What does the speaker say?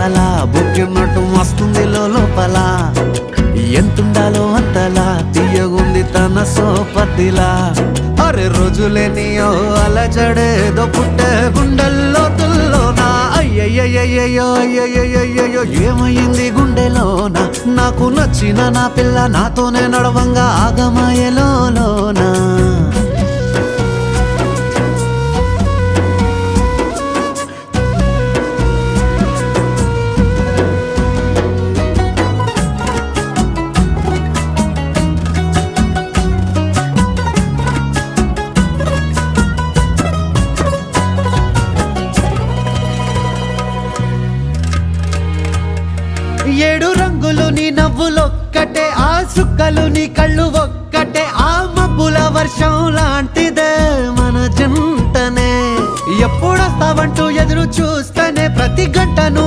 కల బుక్కినట్టు వస్తుంది లోపల ఎంతుండాలో అంతలా తీయగుంది తన సోపతిలా అరే రోజులేని ఓ అలజడేదో పుట్టే గుండెల్లో తుల్లోనా అయ్యయ్యయ్యో అయ్యయ్యయ్యో ఏమైంది గుండెలోన నాకు నచ్చిన నా పిల్ల నాతోనే నడవంగా ఆగమాయలోనా ఏడు రంగులు నీ నవ్వులొక్కటే ఆ సుక్కలు నీ కళ్ళు ఒక్కటే ఆ మబ్బుల వర్షం లాంటిదే మన జంటనే ఎప్పుడొస్తావంటూ ఎదురు చూస్తేనే ప్రతి గంటను